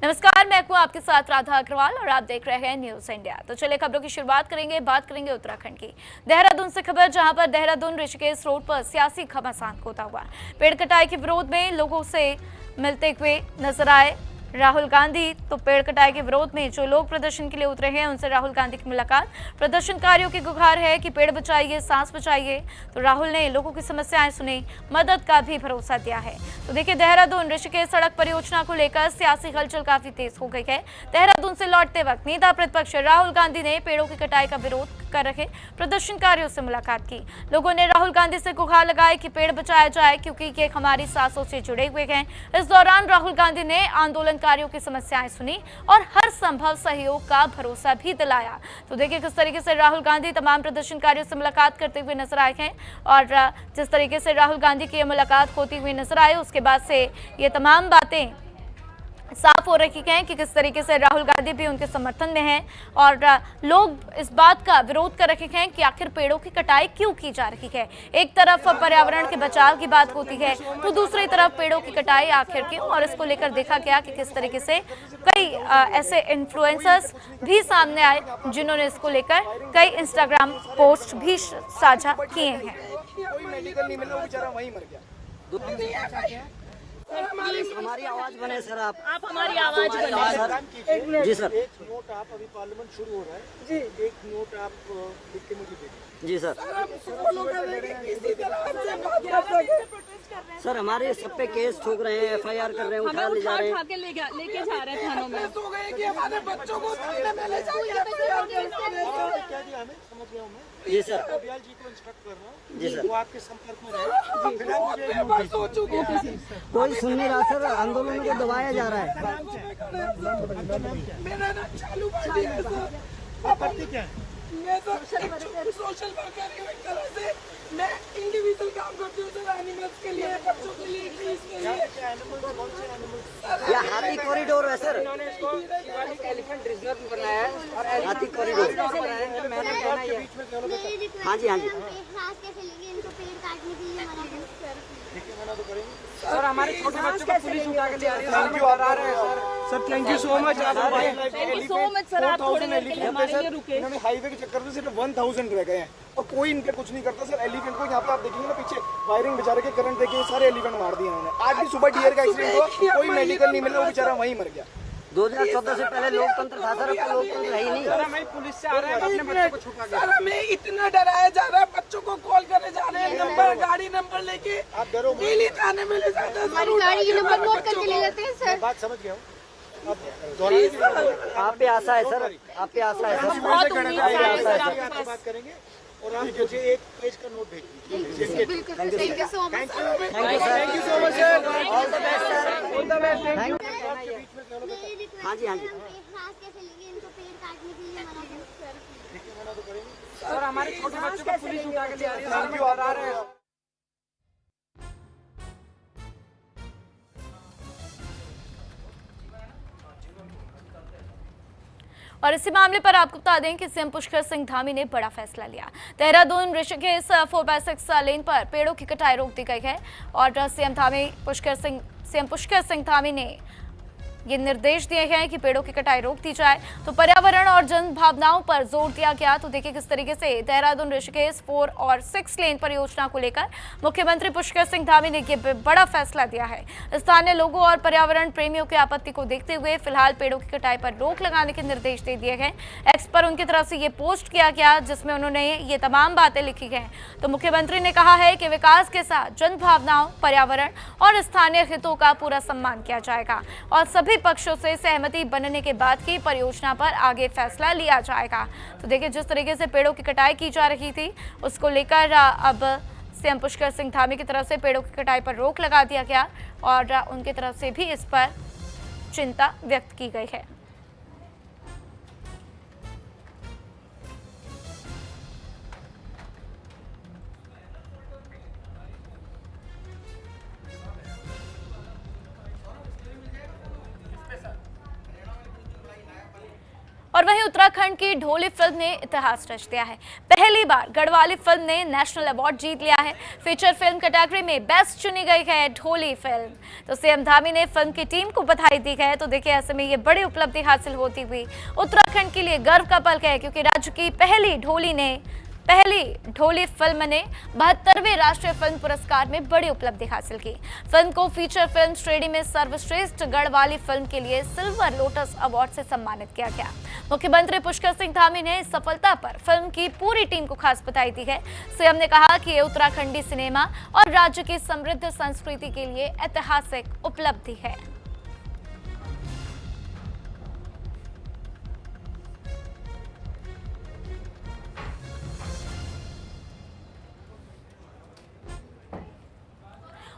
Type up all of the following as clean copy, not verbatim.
नमस्कार, मैं हूं आपके साथ राधा अग्रवाल और आप देख रहे हैं न्यूज इंडिया। तो चलिए खबरों की शुरुआत करेंगे। बात करेंगे उत्तराखंड की। देहरादून से खबर, जहां पर देहरादून ऋषिकेश रोड पर सियासी घमासान होता हुआ पेड़ कटाई के विरोध में लोगों से मिलते हुए नजर आए राहुल गांधी। तो पेड़ कटाई के विरोध में जो लोग प्रदर्शन के लिए उतरे हैं उनसे राहुल गांधी की मुलाकात। प्रदर्शनकारियों की गुहार है कि पेड़ बचाइए, सांस बचाइए। तो राहुल ने लोगों की समस्याएं सुनी, मदद का भी भरोसा दिया है। तो देखिए, देहरादून ऋषिकेश सड़क परियोजना को लेकर सियासी हलचल काफी तेज हो गई है। देहरादून से लौटते वक्त नेता प्रतिपक्ष राहुल गांधी ने पेड़ों की कटाई का विरोध कर रहे प्रदर्शनकारियों से मुलाकात की। लोगों ने राहुल गांधी से गुहार लगाई कि पेड़ बचाया जाए, क्योंकि ये हमारी सांसों से जुड़े हुए हैं। इस दौरान राहुल गांधी ने आंदोलनकारियों की समस्याएं सुनी और हर संभव सहयोग का भरोसा भी दिलाया। तो देखिए किस तरीके से राहुल गांधी तमाम प्रदर्शनकारियों से मुलाकात करते हुए नजर आए हैं और जिस तरीके से राहुल गांधी की मुलाकात होती हुई नजर आई, उसके बाद से ये तमाम बातें साफ हो रही हैं कि किस तरीके से राहुल गांधी भी उनके समर्थन में हैं और लोग इस बात का विरोध कर रहे हैं कि आखिर पेड़ों की कटाई क्यों की जा रही है। एक तरफ पर्यावरण के बचाव की बात होती है तो दूसरी तरफ पेड़ों की कटाई आखिर क्यों, और इसको लेकर देखा गया कि किस तरीके से कई ऐसे इन्फ्लुएंसर्स भी सामने आए जिन्होंने इसको लेकर कई इंस्टाग्राम पोस्ट भी साझा किए हैं। कोई मेडिकल नहीं मिला, वो बेचारा वहीं मर गया। हमारी आवाज बने सर, आप हमारी आवाज बने। जी सर। एक नोट आप, अभी पार्लियामेंट शुरू हो रहा है जी, एक नोट आप लिख के मुझे दे जी सर। सर हमारे सब पे केस ठोक रहे हैं, FIR कर रहे हैं, उठा ले जा रहे हैं, लेके जा रहे हैं थानों में। हो गए कि हमारे बच्चों को थाने में ले जाके क्या दिया हमें, समझ गया हूं मैं। जी सर। अभियाल जी को इंस्ट्रक्ट कर रहा हूं जी सर। वो आपके संपर्क में रहे। कोई सुन नहीं रहा सर, आंदोलन को दबाया जा रहा है। मेरा ना चालू पार्टी है सर। आपत्ति क्या है? मैं तो सोशल वर्कर हूं। एक तरह से मैं इंडिविजुअल काम करती हूँ सर, एनिमल्स के लिए, बच्चों के लिए, ट्रीज के लिए। यह हाथी कॉरिडोर है सर, एलिफेंट रिजर्व बनाया है और हाथी कॉरिडोर। मैंने कहना ये हाँ जी, हाँ जी। सर हमारे छोटे बच्चों को पुलिस उठा के ले आ रही है। थैंक यू, आप आ रहे हैं sir. Thank you so much. Thank you so much sir, आप थोड़ी देर के लिए हमारे लिए रुके। इन्होंने हाईवे के चक्कर में सिर्फ 1000 रह गए हैं और कोई इनके कुछ नहीं करता सर। एलिफेंट को यहाँ पे आप देखेंगे ना, पीछे वायरिंग बेचारे के करंट देखिए, सारे एलिफेंट मार दिए इन्होंने। आज भी सुबह डियर का एक्सीडेंट हुआ, कोई मेडिकल नहीं मिला, वो बेचारा वहीं मर गया। 2014 से पहले लोकतंत्र था सर, अब तो लोकतंत्र है ही नहीं। सर हमें पुलिस से आ रहे हैं, अपने बच्चों को छुपा के। सर हमें इतना डराया जा रहा है, बच्चों को कॉल करे जा रहे हैं, नंबर, गाड़ी नंबर लेके आप डरो डेली थाने में ले जाते हैं। हमारी गाड़ी की नंबर नोट करके ले जाते हैं सर। बात समझ गया हूँ। आप पे आशा है सर, आप पे आशा है सर। बहुत उम्मीद है सर आपके आपसे पास। बात करेंगे और आप मुझे एक पेज का नोट भेज दीजिए। बिल्कुल, thank you so much. Thank you so much sir, all the best sir, all the best. Thank you. हाँ जी, हाँ जी। सर हमारे छोटे बच्चों को पुलिस उठा के ले आ रही है। थैंक यू, आप आ रहे हैं। और इसी मामले पर आपको बता दें कि सीएम पुष्कर सिंह धामी ने बड़ा फैसला लिया। देहरादून ऋषिकेश 4x6 लेन पर पेड़ों की कटाई रोक दी गई है और सीएम पुष्कर सिंह धामी ने ये निर्देश दिए हैं कि पेड़ों की कटाई रोक दी जाए। तो पर्यावरण और जन भावनाओं पर जोर दिया गया। तो देखिए किस तरीके से देहरादून ऋषिकेश 4 और 6 लेन परियोजना को लेकर मुख्यमंत्री पुष्कर सिंह धामी ने ये बड़ा फैसला दिया है। स्थानीय लोगों और पर्यावरण प्रेमियों की आपत्ति को देखते हुए फिलहाल पेड़ों की कटाई पर रोक लगाने के निर्देश दे दिए गए। एक्स पर उनकी तरफ से ये पोस्ट किया गया जिसमें उन्होंने ये तमाम बातें लिखी गई। तो मुख्यमंत्री ने कहा है कि विकास के साथ जन भावनाओं, पर्यावरण और स्थानीय हितों का पूरा सम्मान किया जाएगा और सभी पक्षों से सहमति बनने के बाद ही परियोजना पर आगे फैसला लिया जाएगा। तो देखिए जिस तरीके से पेड़ों की कटाई की जा रही थी उसको लेकर अब सीएम पुष्कर सिंह धामी की तरफ से पेड़ों की कटाई पर रोक लगा दिया गया और उनकी तरफ से भी इस पर चिंता व्यक्त की गई है। और वहीं उत्तराखंड की ढोली फिल्म ने इतिहास रच दिया है। पहली बार गढ़वाली फिल्म ने नेशनल अवार्ड जीत लिया है। फीचर फिल्म कैटेगरी में बेस्ट चुनी गई है ढोली फिल्म। तो सीएम धामी ने फिल्म की टीम को बधाई दी है। तो देखिए, ऐसे में ये बड़ी उपलब्धि हासिल होती हुई उत्तराखंड के लिए गर्व का पल है, क्योंकि राज्य की पहली ढोली फिल्म ने 72वें राष्ट्रीय फिल्म पुरस्कार में बड़ी उपलब्धि हासिल की। फिल्म को फीचर फिल्म श्रेणी में सर्वश्रेष्ठ गढ़वाली फिल्म के लिए सिल्वर लोटस अवार्ड से सम्मानित किया गया। मुख्यमंत्री पुष्कर सिंह धामी ने इस सफलता पर फिल्म की पूरी टीम को खास बधाई दी है। सीएम ने कहा कि ये उत्तराखंडी सिनेमा और राज्य की समृद्ध संस्कृति के लिए ऐतिहासिक उपलब्धि है।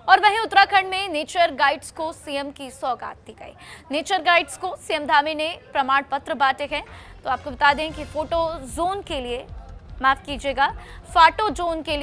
और वहीं उत्तराखंड में नेचर गाइड्स को सीएम की सौगात दी गई। नेचर गाइड्स को सीएम धामी ने प्रमाण पत्र बांटे हैं। तो आपको बता दें कि फाटो जोन के लिए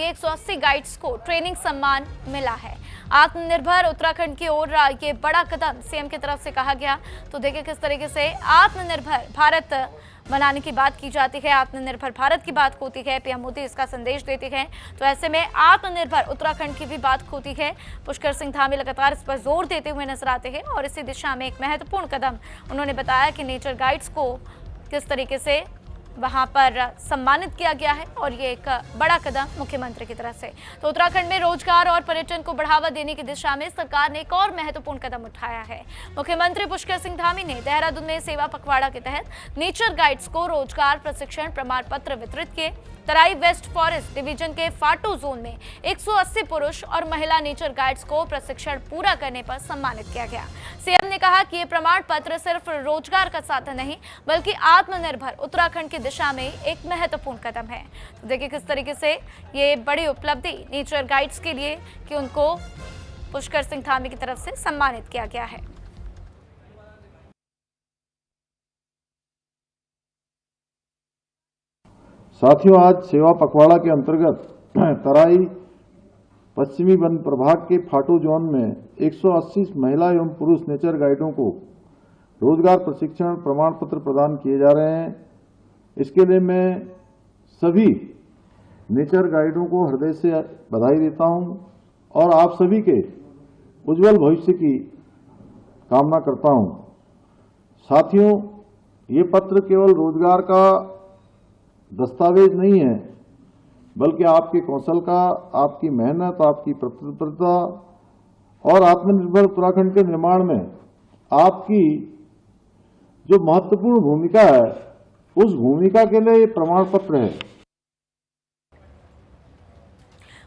180 गाइड्स को ट्रेनिंग सम्मान मिला है। आत्मनिर्भर उत्तराखंड की ओर ये बड़ा कदम सीएम की तरफ से कहा गया। तो देखिए किस तरीके से आत्मनिर्भर भारत बनाने की बात की जाती है, आत्मनिर्भर भारत की बात होती है, पीएम मोदी इसका संदेश देते हैं। तो ऐसे में आत्मनिर्भर उत्तराखंड की भी बात होती है। पुष्कर सिंह धामी लगातार इस पर जोर देते हुए नजर आते हैं और इसी दिशा में एक महत्वपूर्ण कदम उन्होंने बताया कि नेचर गाइड्स को किस तरीके से वहां पर सम्मानित किया गया है और ये एक बड़ा कदम मुख्यमंत्री की तरफ से। तो उत्तराखंड में रोजगार और पर्यटन को बढ़ावा देने की दिशा में सरकार ने एक और महत्वपूर्ण कदम उठाया है। मुख्यमंत्री पुष्कर सिंह धामी ने देहरादून में सेवा पखवाड़ा के तहत नेचर गाइड्स को रोजगार प्रशिक्षण प्रमाण पत्र वितरित किए। तराई वेस्ट फॉरेस्ट डिवीजन के फाटो जोन में 180 पुरुष और महिला नेचर गाइड्स को प्रशिक्षण पूरा करने पर सम्मानित किया गया। सीएम ने कहा कि ये प्रमाण पत्र सिर्फ रोजगार का साधन नहीं, बल्कि आत्मनिर्भर उत्तराखंड की दिशा में एक महत्वपूर्ण कदम है। तो देखिए किस तरीके से ये बड़ी उपलब्धि नेचर गाइड्स के लिए कि उनको पुष्कर सिंह धामी की तरफ से सम्मानित किया गया है। साथियों, आज सेवा पखवाड़ा के अंतर्गत तराई पश्चिमी वन प्रभाग के फाटो जोन में 180 महिला एवं पुरुष नेचर गाइडों को रोजगार प्रशिक्षण प्रमाण पत्र प्रदान किए जा रहे हैं। इसके लिए मैं सभी नेचर गाइडों को हृदय से बधाई देता हूं और आप सभी के उज्जवल भविष्य की कामना करता हूं। साथियों, ये पत्र केवल रोजगार का दस्तावेज नहीं है, बल्कि आपके कौशल का, आपकी मेहनत, आपकी प्रतिबद्धता और आत्मनिर्भर उत्तराखंड के निर्माण में आपकी जो महत्वपूर्ण भूमिका है, उस भूमिका के लिए ये प्रमाण पत्र है।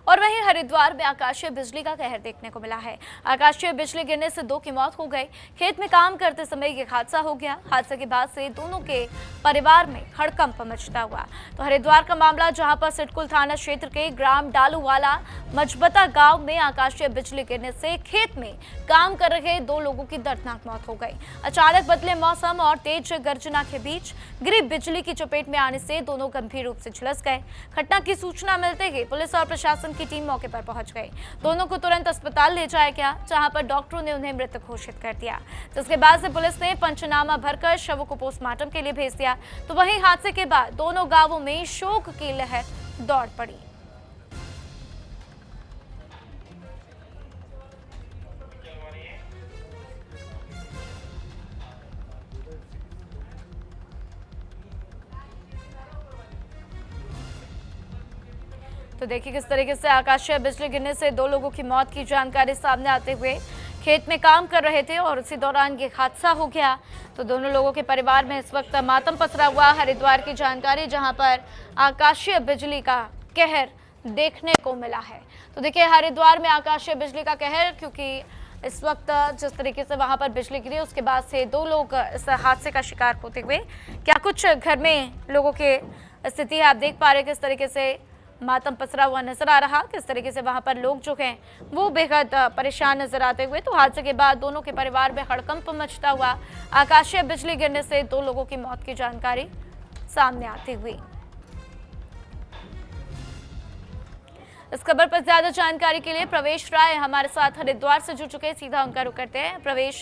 और वहीं हरिद्वार में आकाशीय बिजली का कहर देखने को मिला है। आकाशीय बिजली गिरने से 2 की मौत हो गई। खेत में काम करते समय ये हादसा हो गया। हादसे के बाद से दोनों के परिवार में हड़कंप मचता हुआ। तो हरिद्वार का मामला, जहां पर सिटकुल थाना क्षेत्र के ग्राम डालूवाला मजबता गांव में आकाशीय बिजली गिरने से खेत में काम कर रहे 2 लोगों की दर्दनाक मौत हो गई। अचानक बदले मौसम और तेज गर्जना के बीच गिरी बिजली की चपेट में आने से दोनों गंभीर रूप से झुलस गए। घटना की सूचना मिलते ही पुलिस और प्रशासन की टीम मौके पर पहुंच गई। दोनों को तुरंत अस्पताल ले जाया गया, जहां पर डॉक्टरों ने उन्हें मृत घोषित कर दिया। जिसके बाद से पुलिस ने पंचनामा भरकर शवों को पोस्टमार्टम के लिए भेज दिया। तो वहीं हादसे के बाद दोनों गांवों में शोक की लहर दौड़ पड़ी। तो देखिए किस तरीके से आकाशीय बिजली गिरने से 2 लोगों की मौत की जानकारी सामने आते हुए खेत में काम कर रहे थे और उसी दौरान ये हादसा हो गया। तो दोनों लोगों के परिवार में इस वक्त मातम पसरा हुआ। हरिद्वार की जानकारी, जहां पर आकाशीय बिजली का कहर देखने को मिला है। तो देखिए हरिद्वार में आकाशीय बिजली का कहर, क्योंकि इस वक्त जिस तरीके से वहां पर बिजली गिरी, उसके बाद से 2 लोग इस हादसे का शिकार होते हुए, क्या कुछ घर में लोगों की स्थिति है आप देख पा रहे, किस तरीके से मातम पसरा हुआ नजर आ रहा, किस तरीके से वहां पर लोग जो हैं वो बेहद परेशान नजर आते हुए। तो हादसे के बाद दोनों के परिवार में हड़कंप मचता हुआ। आकाशीय बिजली गिरने से 2 लोगों की मौत की जानकारी सामने आती हुई। इस खबर पर ज्यादा जानकारी के लिए प्रवेश राय हमारे साथ हरिद्वार से जुड़ चुके हैं, सीधा उनका रुख करते हैं। प्रवेश,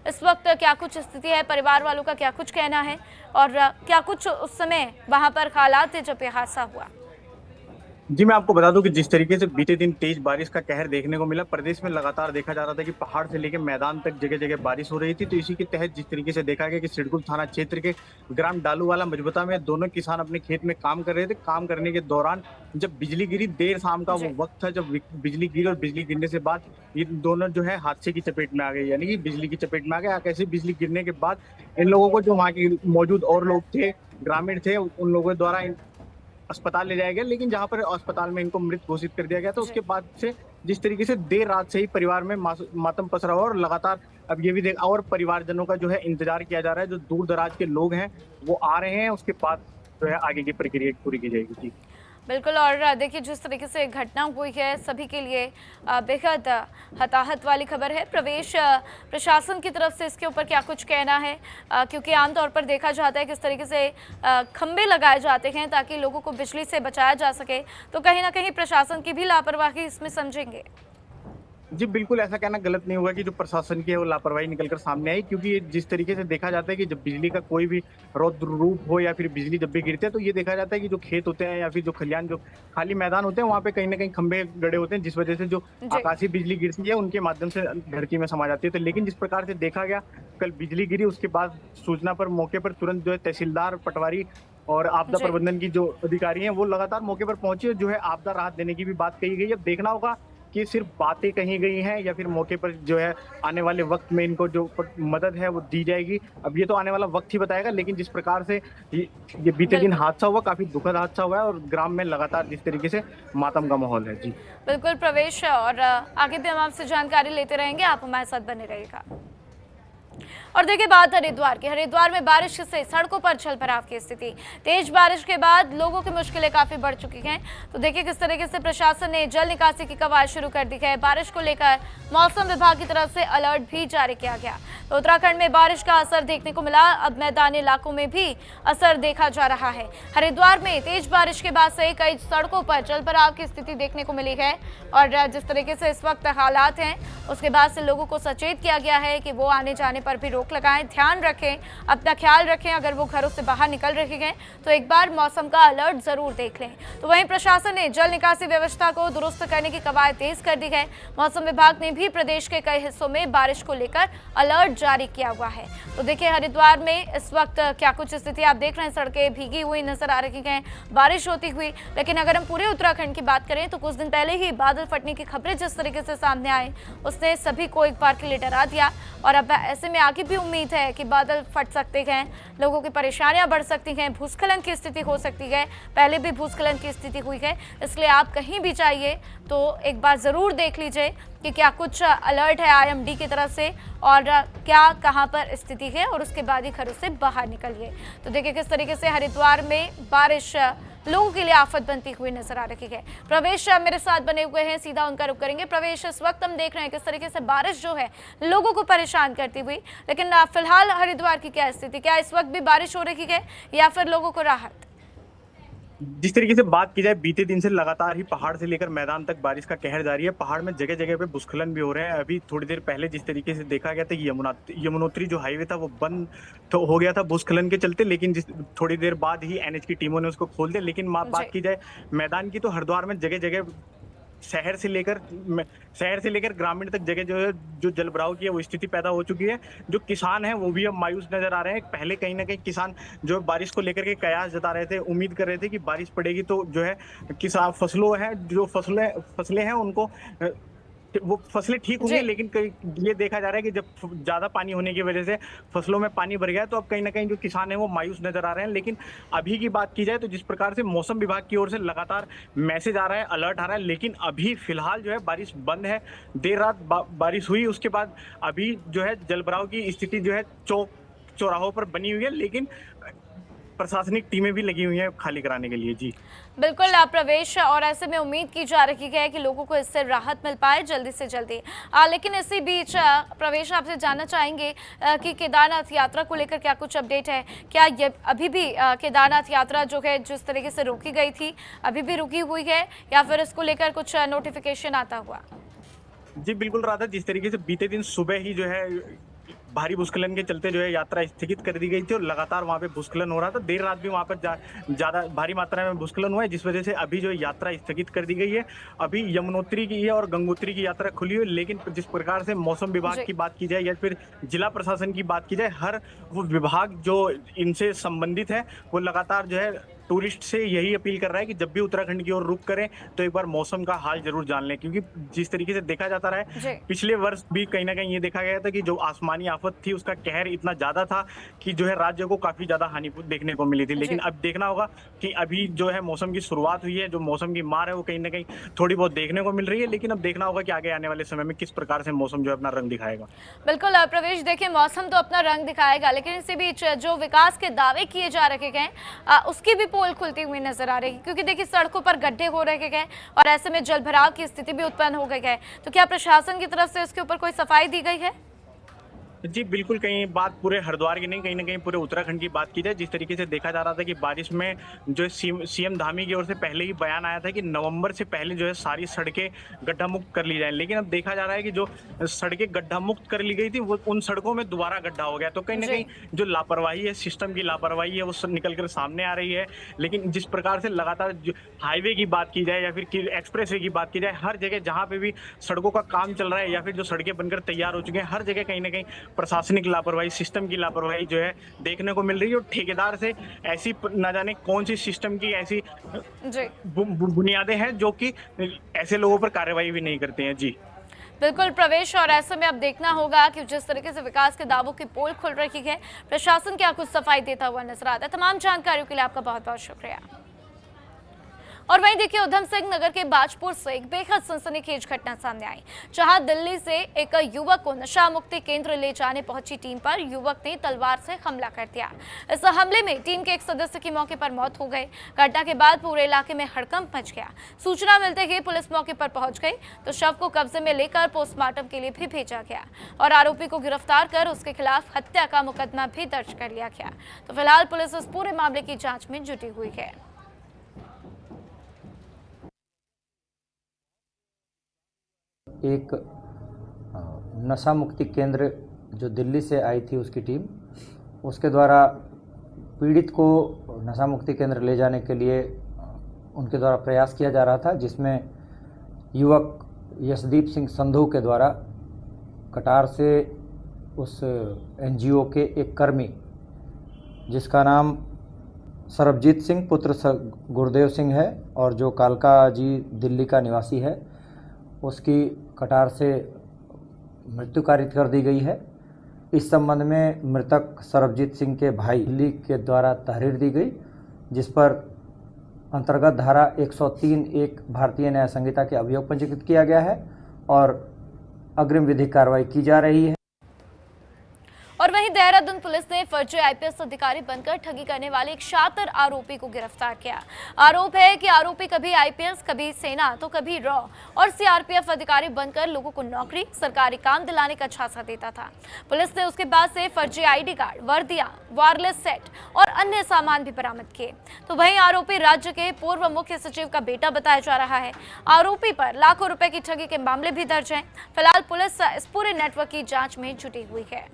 इस वक्त क्या कुछ स्थिति है, परिवार वालों का क्या कुछ कहना है और क्या कुछ उस समय वहां पर हालात थे जब यह हादसा हुआ? जी, मैं आपको बता दूं कि जिस तरीके से बीते दिन तेज बारिश का कहर देखने को मिला, प्रदेश में लगातार देखा जा रहा था कि पहाड़ से लेकर मैदान तक जगह जगह बारिश हो रही थी। तो इसी के तहत जिस तरीके से देखा गया कि सिडकुल थाना क्षेत्र के ग्राम डालूवाला मजबूता में दोनों किसान अपने खेत में काम कर रहे थे। काम करने के दौरान जब बिजली गिरी, देर शाम का वो वक्त था जब बिजली गिरी और बिजली गिरने से बाद ये दोनों जो है हादसे की चपेट में आ गए, यानी कि बिजली की चपेट में आ गए। कैसे बिजली गिरने के बाद इन लोगों को, जो वहाँ के मौजूद और लोग थे, ग्रामीण थे, उन लोगों द्वारा अस्पताल ले जाया गया, लेकिन जहां पर अस्पताल में इनको मृत घोषित कर दिया गया। तो उसके बाद से जिस तरीके से देर रात से ही परिवार में मातम पसरा हुआ और लगातार अब ये भी देख और परिवारजनों का जो है इंतजार किया जा रहा है। जो दूर दराज के लोग हैं वो आ रहे हैं, उसके बाद जो है आगे की प्रक्रिया पूरी की जाएगी। जी बिल्कुल। और देखिए, जिस तरीके से घटना हुई है सभी के लिए बेहद हताहत वाली खबर है। प्रवेश, प्रशासन की तरफ से इसके ऊपर क्या कुछ कहना है, क्योंकि आमतौर पर देखा जाता है किस तरीके से खंबे लगाए जाते हैं ताकि लोगों को बिजली से बचाया जा सके, तो कहीं ना कहीं प्रशासन की भी लापरवाही इसमें समझेंगे? जी बिल्कुल, ऐसा कहना गलत नहीं होगा कि जो प्रशासन की है वो लापरवाही निकलकर सामने आई, क्योंकि जिस तरीके से देखा जाता है कि जब बिजली का कोई भी रौद्र रूप हो या फिर बिजली जब भी गिरती है तो ये देखा जाता है कि जो खेत होते हैं या फिर जो खलियान, जो खाली मैदान होते हैं, वहाँ पे कहीं ना कहीं खंभे गड़े होते हैं, जिस वजह से जो आकाशीय बिजली गिरती है उनके माध्यम से धरती में समा जाती है। तो लेकिन जिस प्रकार से देखा गया, कल बिजली गिरी, उसके बाद सूचना पर मौके पर तुरंत जो है तहसीलदार, पटवारी और आपदा प्रबंधन की जो अधिकारी हैं वो लगातार मौके पर पहुंचे, जो है आपदा राहत देने की भी बात कही गई। अब देखना होगा कि सिर्फ बातें कही गई हैं या फिर मौके पर जो है आने वाले वक्त में इनको जो मदद है वो दी जाएगी। अब ये तो आने वाला वक्त ही बताएगा, लेकिन जिस प्रकार से ये बीते दिन हादसा हुआ, काफी दुखद हादसा हुआ है और ग्राम में लगातार जिस तरीके से मातम का माहौल है। जी बिल्कुल प्रवेश, और आगे भी हम आपसे जानकारी लेते रहेंगे, आप हमारे साथ बने रहिएगा। और देखिए, बात हरिद्वार की। हरिद्वार में बारिश से सड़कों पर जलभराव की स्थिति, तेज बारिश के बाद लोगों की मुश्किलें काफी बढ़ चुकी हैं। तो देखिए किस तरीके से प्रशासन ने जल निकासी की कवायद शुरू कर दी है। बारिश को लेकर मौसम विभाग की तरफ से अलर्ट भी जारी किया गया। तो उत्तराखंड में बारिश का असर देखने को मिला, अब मैदानी इलाकों में भी असर देखा जा रहा है। हरिद्वार में तेज बारिश के बाद से कई सड़कों पर जलभराव की स्थिति देखने को मिली है और जिस तरीके से इस वक्त हालात हैं, उसके बाद से लोगों को सचेत किया गया है कि वो आने जाने पर भी रोक लगाएं, ध्यान रखें, अपना ख्याल रखें। अगर वो घरों से बाहर निकल रहे हैं तो एक बार मौसम का अलर्ट जरूर देख लें। तो वहीं प्रशासन ने जल निकासी व्यवस्था को दुरुस्त करने की कवायद तेज कर दी है। मौसम विभाग ने भी प्रदेश के कई हिस्सों में बारिश को लेकर अलर्ट जारी किया हुआ है। तो देखिए, हरिद्वार में इस वक्त क्या कुछ स्थिति आप देख रहे हैं, सड़कें भीगी हुई नजर आ रही हैं, बारिश होती हुई। लेकिन अगर हम पूरे उत्तराखंड की बात करें तो कुछ दिन पहले ही बादल फटने की खबरें जिस तरीके से सामने आए, उसने सभी को एक बार के लिए डरा दिया। और अब ऐसे में आगे भी उम्मीद है कि बादल फट सकते हैं, लोगों की परेशानियां बढ़ सकती हैं, भूस्खलन की स्थिति हो सकती है। पहले भी भूस्खलन की स्थिति हुई है, इसलिए आप कहीं भी जाइए तो एक बार ज़रूर देख लीजिए कि क्या कुछ अलर्ट है आईएमडी की तरफ से और क्या कहां पर स्थिति है, और उसके बाद ही घरों से बाहर निकलिए। तो देखिए किस तरीके से हरिद्वार में बारिश लोगों के लिए आफत बनती हुई नजर आ रही है। प्रवेश मेरे साथ बने हुए हैं, सीधा उनका रुख करेंगे। प्रवेश, इस वक्त हम देख रहे हैं किस तरीके से बारिश जो है लोगों को परेशान करती हुई, लेकिन फिलहाल हरिद्वार की क्या स्थिति, क्या इस वक्त भी बारिश हो रही है या फिर लोगों को राहत? जिस तरीके से बात की जाए, बीते दिन से लगातार ही पहाड़ से लेकर मैदान तक बारिश का कहर जारी है। पहाड़ में जगह जगह पे भूस्खलन भी हो रहे हैं। अभी थोड़ी देर पहले जिस तरीके से देखा गया था यमुनोत्री जो हाईवे था वो बंद तो हो गया था भूस्खलन के चलते, लेकिन थोड़ी देर बाद ही एनएच की टीमों ने उसको खोल दिया। लेकिन बात की जाए मैदान की, तो हरिद्वार में जगह जगह शहर से लेकर ग्रामीण तक जगह जो है जो जलभराव की है वो स्थिति पैदा हो चुकी है। जो किसान हैं वो भी अब मायूस नजर आ रहे हैं। पहले कहीं ना कहीं किसान जो बारिश को लेकर के कयास जता रहे थे, उम्मीद कर रहे थे कि बारिश पड़ेगी तो जो है किसान फसलें हैं उनको वो फसलें ठीक होंगी, लेकिन ये देखा जा रहा है कि जब ज्यादा पानी होने की वजह से फसलों में पानी भर गया तो अब कहीं ना कहीं जो किसान है वो मायूस नजर आ रहे हैं। लेकिन अभी की बात की जाए तो जिस प्रकार से मौसम विभाग की ओर से लगातार मैसेज आ रहा है, अलर्ट आ रहा है, लेकिन अभी फिलहाल जो है बारिश बंद है। देर रात बारिश हुई, उसके बाद अभी जो है जलभराव की स्थिति जो है चौराहों पर बनी हुई है, लेकिन प्रशासनिक टीमें भी लगी हुई हैं खाली कराने के लिए। जी बिल्कुल प्रवेश, और ऐसे में उम्मीद की जा रही है कि लोगों को इससे राहत मिल पाए जल्दी से जल्दी। लेकिन इसी बीच प्रवेश, आपसे जानना चाहेंगे कि केदारनाथ यात्रा को लेकर क्या कुछ अपडेट है? क्या ये अभी भी केदारनाथ यात्रा जो है जिस तरीके से रोकी गई थी अभी भी रुकी हुई है, या फिर इसको लेकर कुछ नोटिफिकेशन आता हुआ? जी बिल्कुल राधा, जिस तरीके से बीते दिन सुबह ही जो है भारी भूस्खलन के चलते जो है यात्रा स्थगित कर दी गई थी और लगातार वहां पे भूस्खलन हो रहा था। देर रात भी वहां पर ज्यादा भारी मात्रा में भूस्खलन हुआ है, जिस वजह से अभी जो यात्रा स्थगित कर दी गई है। अभी यमुनोत्री की है और गंगोत्री की यात्रा खुली हुई है, लेकिन जिस प्रकार से मौसम विभाग की बात की जाए या फिर जिला प्रशासन की बात की जाए, हर वो विभाग जो इनसे संबंधित है वो लगातार जो है टूरिस्ट से यही अपील कर रहा है कि जब भी उत्तराखंड की ओर रुख करें तो एक बार मौसम का हाल जरूर जान लें, क्योंकि जिस तरीके से देखा जाता रहा है पिछले वर्ष भी कहीं ना कहीं ये देखा गया था कि जो आसमानी आफत थी उसका कहर इतना ज्यादा था कि जो है राज्य को काफी ज्यादा हानि देखने को मिली थी। लेकिन अब देखना होगा कि अभी जो है मौसम की शुरुआत हुई है, जो मौसम की मार है वो कहीं ना कहीं थोड़ी बहुत देखने को मिल रही है, लेकिन अब देखना होगा कि आगे आने वाले समय में किस प्रकार से मौसम जो है अपना रंग दिखाएगा। बिल्कुल प्रवेश, देखिए मौसम तो अपना रंग दिखाएगा, लेकिन इसी बीच जो विकास के दावे किए जा रखे गए उसकी भी पोल खुलती हुई नजर आ रही है, क्योंकि देखिए सड़कों पर गड्ढे हो रखे गए और ऐसे में जल भराव की स्थिति भी उत्पन्न हो गई है। तो क्या प्रशासन की तरफ से इसके ऊपर कोई सफाई दी गई है? जी बिल्कुल, कहीं बात पूरे हरिद्वार की नहीं, कहीं ना कहीं पूरे उत्तराखंड की बात की जाए। जिस तरीके से देखा जा रहा था कि बारिश में जो सीएम धामी की ओर से पहले ही बयान आया था कि नवंबर से पहले जो है सारी सड़कें गड्ढा मुक्त कर ली जाए, लेकिन अब देखा जा रहा है कि जो सड़कें गड्ढा मुक्त कर ली गई थी वो उन सड़कों में दोबारा गड्ढा हो गया। तो कहीं ना कहीं जो लापरवाही है, सिस्टम की लापरवाही है, वो निकल कर सामने आ रही है। लेकिन जिस प्रकार से लगातार हाईवे की बात की जाए या फिर एक्सप्रेस वे की बात की जाए, हर जगह जहाँ पे भी सड़कों का काम चल रहा है या फिर जो सड़कें बनकर तैयार हो चुके हैं, हर जगह कहीं ना कहीं प्रशासनिक लापरवाही, सिस्टम की लापरवाही जो है देखने को मिल रही है। और ठेकेदार से ऐसी ना जाने कौन सी सिस्टम की ऐसी बुनियादें हैं जो कि ऐसे लोगों पर कार्रवाई भी नहीं करते हैं। जी बिल्कुल प्रवेश, और ऐसे में अब देखना होगा कि जिस तरीके से विकास के दावों की पोल खुल रही है, प्रशासन क्या कुछ सफाई देता हुआ नजर आता है। तमाम जानकारियों के लिए आपका बहुत बहुत शुक्रिया। और वहीं देखिए उधम सिंह नगर के बाजपुर से एक बेहद सनसनीखेज घटना सामने आई, जहां दिल्ली से एक युवक को नशा मुक्ति केंद्र ले जाने पहुंची टीम पर युवक ने तलवार से हमला कर दिया। इस हमले में टीम के एक सदस्य की मौके पर मौत हो गई। घटना के बाद पूरे इलाके में हड़कंप मच गया। सूचना मिलते ही पुलिस मौके पर पहुंच गई तो शव को कब्जे में लेकर पोस्टमार्टम के लिए भी भेजा गया और आरोपी को गिरफ्तार कर उसके खिलाफ हत्या का मुकदमा भी दर्ज कर लिया गया। तो फिलहाल पुलिस इस पूरे मामले की जाँच में जुटी हुई है। एक नशा मुक्ति केंद्र जो दिल्ली से आई थी उसकी टीम, उसके द्वारा पीड़ित को नशा मुक्ति केंद्र ले जाने के लिए उनके द्वारा प्रयास किया जा रहा था, जिसमें युवक यशदीप सिंह संधू के द्वारा कटार से उस एनजीओ के एक कर्मी जिसका नाम सरबजीत सिंह पुत्र गुरदेव सिंह है और जो कालका जी दिल्ली का निवासी है, उसकी कटार से मृत्यु कारित कर दी गई है। इस संबंध में मृतक सरबजीत सिंह के भाई दिल्ली के द्वारा तहरीर दी गई, जिस पर अंतर्गत धारा 103(1) भारतीय न्याय संहिता के अभियोग पंजीकृत किया गया है और अग्रिम विधिक कार्रवाई की जा रही है। और वहीं देहरादून पुलिस ने फर्जी आईपीएस अधिकारी बनकर ठगी करने वाले एक शातिर आरोपी को गिरफ्तार किया। आरोप है कि आरोपी कभी आईपीएस, कभी सेना तो कभी रॉ और सीआरपीएफ अधिकारी बनकर लोगों को नौकरी, सरकारी काम दिलाने का झांसा देता था। पुलिस ने उसके पास से फर्जी आईडी कार्ड, वर्दियां, वायरलेस सेट और अन्य सामान भी बरामद किए। तो वहीं आरोपी राज्य के पूर्व मुख्य सचिव का बेटा बताया जा रहा है। आरोपी पर लाखों रुपए की ठगी के मामले भी दर्ज हैं। फिलहाल पुलिस इस पूरे नेटवर्क की जांच में जुटी हुई है।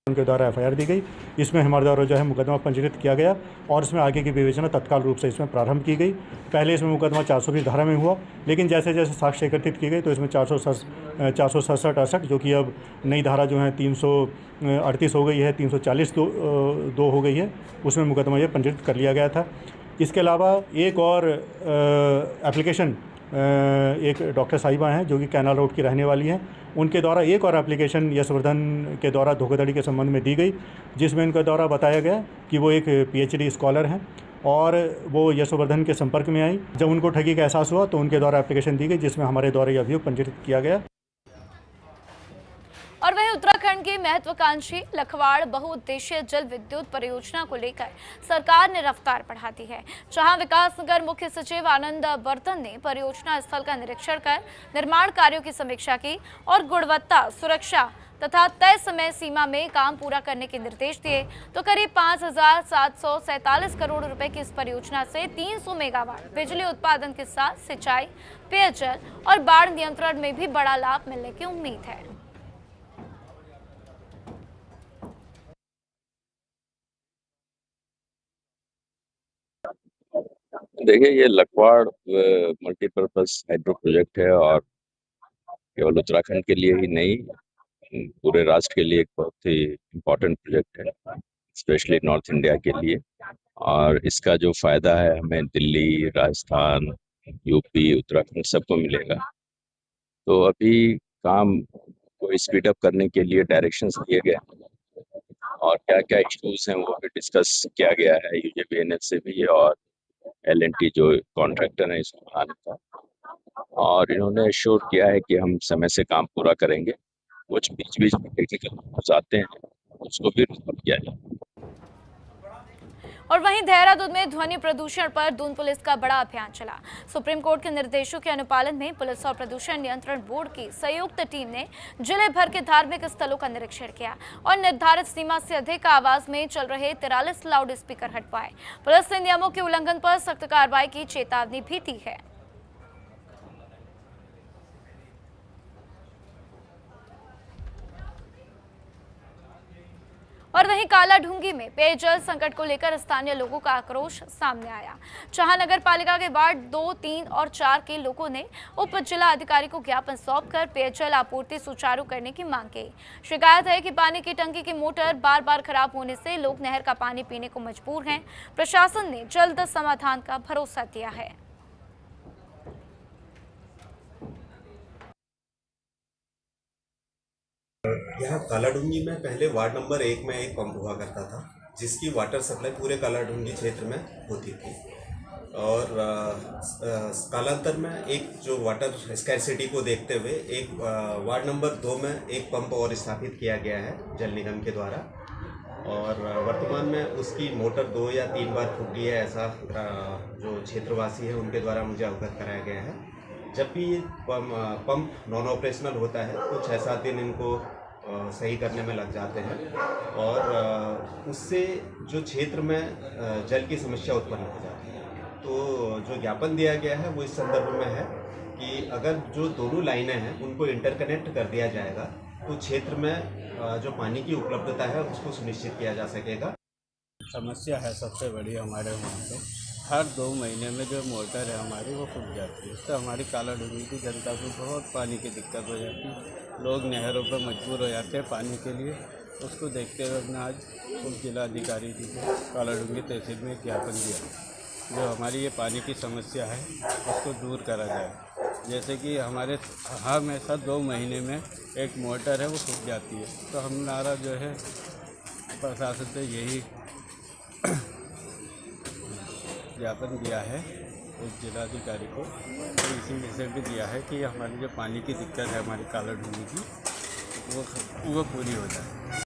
उनके द्वारा एफआईआर दी गई। इसमें हमारे द्वारा जो है मुकदमा पंजीकृत किया गया और इसमें आगे की विवेचना तत्काल रूप से इसमें प्रारंभ की गई। पहले इसमें मुकदमा 420 धारा में हुआ, लेकिन जैसे जैसे साक्ष्य एकत्रित की गई तो इसमें 467-68 जो कि अब नई धारा जो है 338 हो गई है, 340(2) हो गई है, उसमें मुकदमा ये पंजीकृत कर लिया गया था। इसके अलावा एक और एप्लीकेशन एक डॉक्टर साहिबा हैं जो कि कैनाल रोड की रहने वाली हैं, उनके द्वारा एक और एप्लीकेशन यशवर्धन के द्वारा धोखाधड़ी के संबंध में दी गई, जिसमें इनके द्वारा बताया गया कि वो एक पीएचडी स्कॉलर हैं और वो यशवर्धन के संपर्क में आई। जब उनको ठगी का एहसास हुआ तो उनके द्वारा एप्लीकेशन दी गई, जिसमें हमारे द्वारा ये अभियोग पंजीकृत किया गया। और वहीं उत्तराखंड उत्तराखंड की महत्वाकांक्षी लखवाड़ बहुउद्देशीय जल विद्युत परियोजना को लेकर सरकार ने रफ्तार बढ़ा दी है। जहां विकास नगर मुख्य सचिव आनंद वर्धन ने परियोजना स्थल का निरीक्षण कर निर्माण कार्यों की समीक्षा की और गुणवत्ता, सुरक्षा तथा तय समय सीमा में काम पूरा करने के निर्देश दिए। तो करीब 5,747 करोड़ रुपए की इस परियोजना से 300 मेगावाट बिजली उत्पादन के साथ सिंचाई, पेयजल और बाढ़ नियंत्रण में भी बड़ा लाभ मिलने की उम्मीद है। देखिए, ये लखवाड़ मल्टीपर्पज हाइड्रो प्रोजेक्ट है और केवल उत्तराखंड के लिए ही नहीं, पूरे राष्ट्र के लिए एक बहुत ही इम्पोर्टेंट प्रोजेक्ट है, स्पेशली नॉर्थ इंडिया के लिए। और इसका जो फायदा है हमें दिल्ली, राजस्थान, यूपी, उत्तराखंड सबको मिलेगा। तो अभी काम को स्पीड अप करने के लिए डायरेक्शंस दिए गए और क्या क्या इश्यूज हैं वो भी डिस्कस किया गया है यूजेबीएनएल से भी और L&T जो कॉन्ट्रैक्टर है इसको बनाने का। और इन्होंने एश्योर किया है कि हम समय से काम पूरा करेंगे। कुछ बीच बीच में टेक्निकल इश्यूज आते हैं, उसको भी रिजॉल्व किया जाए। और वहीं देहरादून में ध्वनि प्रदूषण पर दून पुलिस का बड़ा अभियान चला। सुप्रीम कोर्ट के निर्देशों के अनुपालन में पुलिस और प्रदूषण नियंत्रण बोर्ड की संयुक्त टीम ने जिले भर के धार्मिक स्थलों का निरीक्षण किया और निर्धारित सीमा से अधिक आवाज में चल रहे 43 लाउड स्पीकर हटवाए। पुलिस ने नियमों के उल्लंघन पर सख्त कार्रवाई की चेतावनी भी दी है। और वहीं कालाढूंगी में पेयजल संकट को लेकर स्थानीय लोगों का आक्रोश सामने आया। जहां नगर पालिका के वार्ड 2, 3 और 4 के लोगों ने उप जिला अधिकारी को ज्ञापन सौंपकर पेयजल आपूर्ति सुचारू करने की मांग की। शिकायत है कि पानी की टंकी की मोटर बार बार खराब होने से लोग नहर का पानी पीने को मजबूर हैं। प्रशासन ने जल्द समाधान का भरोसा दिया है। यहाँ कालाढूंगी में पहले वार्ड नंबर 1 में एक पंप हुआ करता था जिसकी वाटर सप्लाई पूरे कालाढूंगी क्षेत्र में होती थी और कालांतर में एक जो वाटर स्कैरसिटी को देखते हुए एक वार्ड नंबर 2 में एक पंप और स्थापित किया गया है जल निगम के द्वारा और वर्तमान में उसकी मोटर 2 या 3 बार फूटी है, ऐसा जो क्षेत्रवासी है उनके द्वारा मुझे अवगत कराया गया है। जब भी पंप नॉन ऑपरेशनल होता है तो 6-7 दिन इनको सही करने में लग जाते हैं और उससे जो क्षेत्र में जल की समस्या उत्पन्न हो जाती है। तो जो ज्ञापन दिया गया है वो इस संदर्भ में है कि अगर जो दोनों लाइनें हैं उनको इंटरकनेक्ट कर दिया जाएगा तो क्षेत्र में जो पानी की उपलब्धता है उसको सुनिश्चित किया जा सकेगा। समस्या है सबसे बड़ी हमारे वहाँ पे हर 2 महीने में जो मोटर है हमारी वो फूट जाती है। इससे हमारी कालाढूंगी की जनता को बहुत पानी की दिक्कत हो जाती है। लोग नहरों पर मजबूर हो जाते हैं पानी के लिए। उसको देखते हुए हमने आज उप जिला अधिकारी जी को कालाढूंगी तहसील में ज्ञापन दिया जो हमारी ये पानी की समस्या है उसको दूर करा जाए। जैसे कि हमारे हमेशा 2 महीने में एक मोटर है वो फूट जाती है। तो हमारा जो है प्रशासन से यही ज्ञापन दिया है उस जिलाधिकारी को, तो इसी विषय भी दिया है कि हमारी जो पानी की दिक्कत है हमारी कालाढूंगी की वो पूरी हो जाए।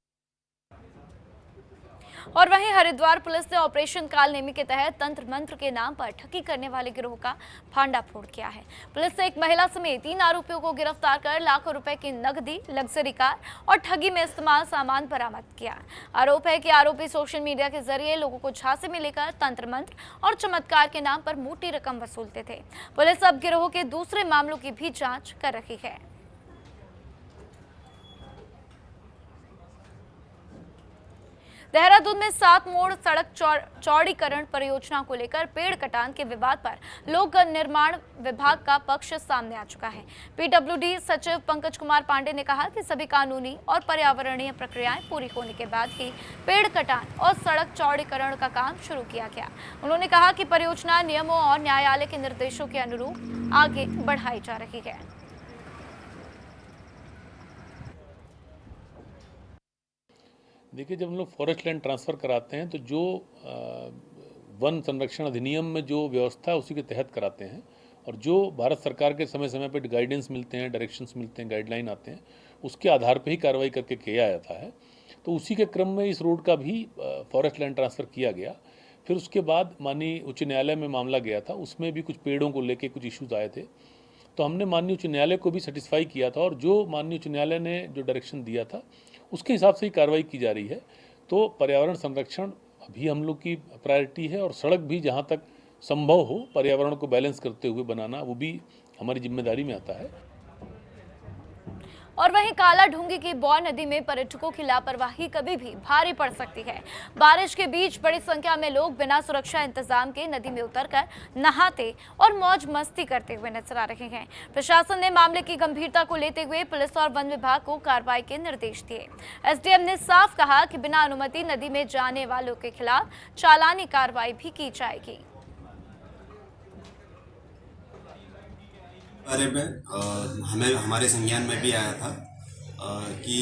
और वहीं हरिद्वार पुलिस ने ऑपरेशन कालनेमी के तहत तंत्र मंत्र के नाम पर ठगी करने वाले गिरोह का भांडाफोड़ किया है। पुलिस ने एक महिला समेत 3 आरोपियों को गिरफ्तार कर लाखों रुपए की नकदी, लग्जरी कार और ठगी में इस्तेमाल सामान बरामद किया। आरोप है कि आरोपी सोशल मीडिया के जरिए लोगों को झांसे में लेकर तंत्र मंत्र और चमत्कार के नाम पर मोटी रकम वसूलते थे। पुलिस अब गिरोह के दूसरे मामलों की भी जाँच कर रही है। देहरादून में 7 मोड़ सड़क चौड़ीकरण परियोजना को लेकर पेड़ कटान के विवाद पर लोक निर्माण विभाग का पक्ष सामने आ चुका है। पीडब्ल्यूडी सचिव पंकज कुमार पांडे ने कहा कि सभी कानूनी और पर्यावरणीय प्रक्रियाएं पूरी होने के बाद ही पेड़ कटान और सड़क चौड़ीकरण का काम शुरू किया गया। उन्होंने कहा कि परियोजना नियमों और न्यायालय के निर्देशों के अनुरूप आगे बढ़ाई जा रही है। देखिए, जब हम लोग फॉरेस्ट लैंड ट्रांसफ़र कराते हैं तो जो वन संरक्षण अधिनियम में जो व्यवस्था है उसी के तहत कराते हैं और जो भारत सरकार के समय समय पर गाइडेंस मिलते हैं, डायरेक्शंस मिलते हैं, गाइडलाइन आते हैं उसके आधार पर ही कार्रवाई करके किया जाता है। तो उसी के क्रम में इस रोड का भी फॉरेस्ट लैंड ट्रांसफ़र किया गया। फिर उसके बाद माननीय उच्च न्यायालय में मामला गया था, उसमें भी कुछ पेड़ों को लेके कुछ इश्यूज आए थे, तो हमने माननीय उच्च न्यायालय को भी सेटिस्फाई किया था और जो माननीय उच्च न्यायालय ने जो डायरेक्शन दिया था उसके हिसाब से ही कार्रवाई की जा रही है। तो पर्यावरण संरक्षण भी हम लोग की प्रायोरिटी है और सड़क भी जहाँ तक संभव हो पर्यावरण को बैलेंस करते हुए बनाना वो भी हमारी जिम्मेदारी में आता है। और वहीं काला ढूंगी की बौर नदी में पर्यटकों की लापरवाही कभी भी भारी पड़ सकती है। बारिश के बीच बड़ी संख्या में लोग बिना सुरक्षा इंतजाम के नदी में उतरकर नहाते और मौज मस्ती करते हुए नजर आ रहे हैं। प्रशासन ने मामले की गंभीरता को लेते हुए पुलिस और वन विभाग को कार्रवाई के निर्देश दिए। एसडीएम ने साफ कहा कि बिना अनुमति नदी में जाने वालों के खिलाफ चालानी कार्रवाई भी की जाएगी। बारे में हमें हमारे संज्ञान में भी आया था कि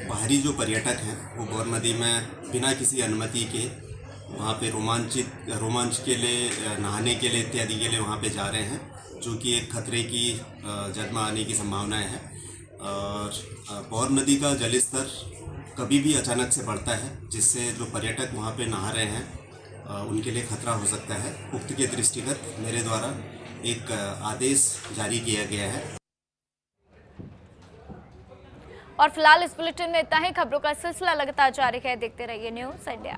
बाहरी जो पर्यटक हैं वो गौर नदी में बिना किसी अनुमति के वहाँ पे रोमांच के लिए, नहाने के लिए इत्यादि के लिए वहाँ पे जा रहे हैं, जो कि एक खतरे की जद में आने की संभावनाएं हैं। और गौर नदी का जलस्तर कभी भी अचानक से बढ़ता है, जिससे जो पर्यटक वहाँ पे नहा रहे हैं उनके लिए खतरा हो सकता है। उक्त के दृष्टिगत मेरे द्वारा एक आदेश जारी किया गया है। और फिलहाल इस बुलेटिन में इतना ही। खबरों का सिलसिला लगातार जारी है, देखते रहिए न्यूज़ इंडिया।